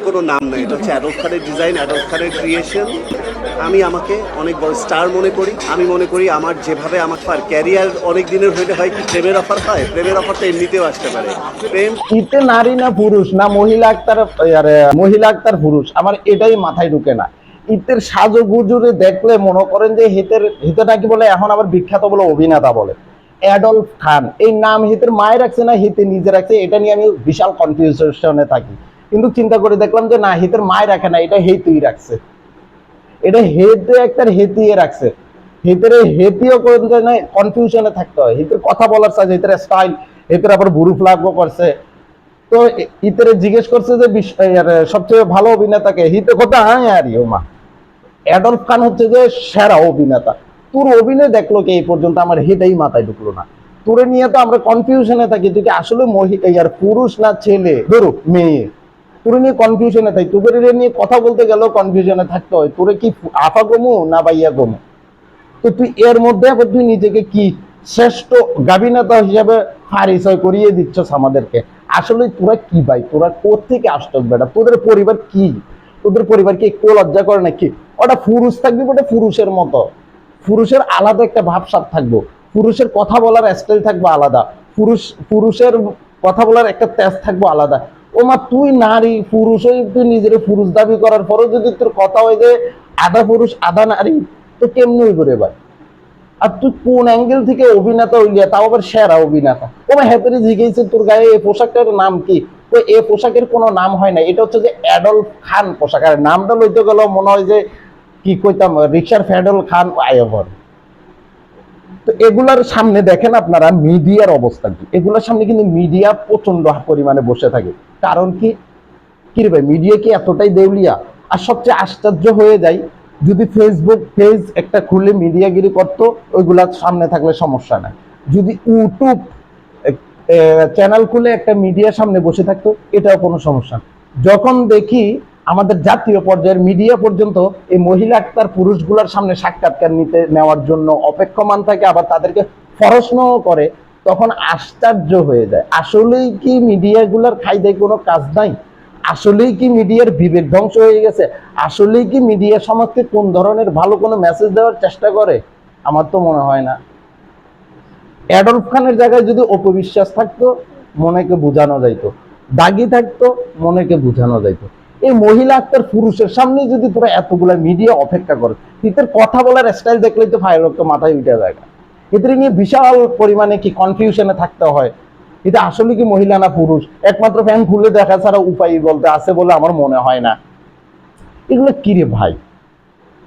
কোনো নাম নাই, এটা হচ্ছে অ্যাডলফ খানের ডিজাইন, অ্যাডলফ খানের ক্রিয়েশন। আমি আমাকে অনেক বড় স্টার মনে করি। আমি মনে করি আমার যেভাবে আমার ক্যারিয়ার অনেক দিনের হইলে হয় কি প্রেমের অফার হয়, প্রেমের অফারটা এমনিতেও আসতে পারে। প্রেম ইতে নারী না পুরুষ না মহিলা আক্তার, মহিলা আক্তার পুরুষ, আমার এটাই মাথায় ঢুকে না। ইতের সাজগুজুরে দেখলে মনে করেন যে হিতে নাকি বলে এখন আবার বিখ্যাত বলে অভিনেতা বলে অ্যাডলফ খান। এই নাম হিতের মায়ের রাখছে না হিতে নিজে রাখছে, এটা নিয়ে আমি বিশাল কনফিউশনে থাকি। কিন্তু চিন্তা করে দেখলাম যে না, হিতের মায়ের রাখে না, এটা হেতুই রাখছে, এটা হেতে একটা হেতিয়ে রাখছে। হিতের হেতিও করে কনফিউশনে থাকতে হয়। হিতের কথা বলার সাজ, হিতের স্টাইল, হিতের আবার বুরু ফ্লাগও করছে। তো ইতরে জিজ্ঞেস করছে যে সবচেয়ে ভালো অভিনেতাকে, হিতে কথা হ্যাঁ আরে ও মা, অ্যাডলফ খান হচ্ছে যে সেরা অভিনেতা। তোর অভিনয় দেখলো কি এই পর্যন্ত, আমার হেটাই মাথায় ঢুকলো না। তোরে নিয়ে তো আমরা কনফিউশনে থাকি, তুই কি আসলে পুরুষ না ছেলে, ধরো মেয়ে, তোরে নিয়ে কনফিউশনে থাকি। তোদের নিয়ে কথা বলতে গেলেও কনফিউশনে থাকতে হয়, তোরে কি আফা গমু না বাইয়া গমু। তো তুই এর মধ্যে আবার তুই নিজেকে কি শ্রেষ্ঠ গাভিনেতা হিসাবে পরিচয় করিয়ে দিচ্ছস আমাদেরকে। আসলে তোরা কি ভাই, তোরা কোত্থেকে আসতস বেটা, তোদের পরিবার কি, তোদের পরিবার কি একটু লজ্জা করে নাকি? ওটা পুরুষ থাকবে, ওটা পুরুষের মতো, পুরুষের আলাদা একটা ভাবসাব থাকবো, পুরুষের কথা বলার স্টাইল থাকবো আলাদা, পুরুষের কথা বলার একটা তেজ থাকবো আলাদা। ও মা, তুই নারী, পুরুষ হয়ে তুই নিজের পুরুষ দাবি করার পরও যদি তোর কথা হয় যে আধা পুরুষ আধা নারী, তো কেমনি হইব রে ভাই? আর তুই কোন অ্যাঙ্গেল থেকে অভিনেতা হইলিয়া, তাও আবার সেরা অভিনেতা? ও ভাই হেতরে জিজ্ঞেস তোর গায়ে এই পোশাকটার নাম কি? তো এই পোশাকের কোনো নাম হয় না, এটা হচ্ছে যে অ্যাডলফ খান পোশাক। আর নামটা লইতে গেল মনে হয় যে কি কইতাম, রিক্সার ফ্যাডল খান আয়বর। তো এগুলার সামনে দেখেন আপনারা মিডিয়ার অবস্থা কি, এগুলোর সামনে কিন্তু মিডিয়া প্রচন্ড পরিমাণে বসে থাকে। কারণ কি, কি রে ভাই, মিডিয়া কি এতটাই দেউলিয়া? আর সবচেয়ে আশ্চর্য হয়ে যায়, যদি ফেসবুক পেজ একটা খুলে মিডিয়াগিরি করতো, ওইগুলা সামনে থাকলে সমস্যা নাই। যদি ইউটিউব চ্যানেল খুলে একটা মিডিয়ার সামনে বসে থাকতো, এটাও কোনো সমস্যা না। যখন দেখি আমাদের জাতীয় পর্যায়ের মিডিয়া পর্যন্ত এই মহিলা আক্তার পুরুষগুলোর সামনে সাক্ষাৎকার নেওয়ার জন্য অপেক্ষমান থাকে, আবার তাদেরকে প্রশ্নও করে, তখন আশ্চর্য হয়ে যায়। আসলেই কি মিডিয়াগুলোর খাইদায় কোনো কাজ নাই? আসলেই কি মিডিয়ার বিবেক ধ্বংস হয়ে গেছে? আসলেই কি মিডিয়া সমাজকে কোন ধরনের ভালো কোনো মেসেজ দেওয়ার চেষ্টা করে? আমার তো মনে হয় না। অ্যাডলফ খানের জায়গায় যদি অপবিশ্বাস থাকতো, মনেকে বোঝানো যাইতো, দাগি থাকতো, মনেকে বোঝানো যাইতো। এই মহিলা আক্তার পুরুষের সামনে যদি তোরা এতগুলা মিডিয়া অপেক্ষা করে, তুই কথা বলার স্টাইল দেখলেই তো ফায়ার রক্ত মাথায় উঠে যায়। এদের নিয়ে বিশাল পরিমাণে কি কনফিউশনে থাকতে হয়। এটা আসলে কি মহিলা না পুরুষ, একমাত্র ফ্যান খুলে দেখা ছাড়া উপায় বলতে আছে বলে আমার মনে হয় না। এগুলো কি রে ভাই,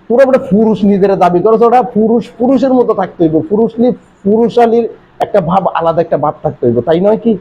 তোরা বলে পুরুষ নিজের দাবি করো, ওটা পুরুষ পুরুষের মতো থাকতে হইব, পুরুষালীর একটা ভাব, আলাদা একটা ভাব থাকতে হইব, তাই নয় কি?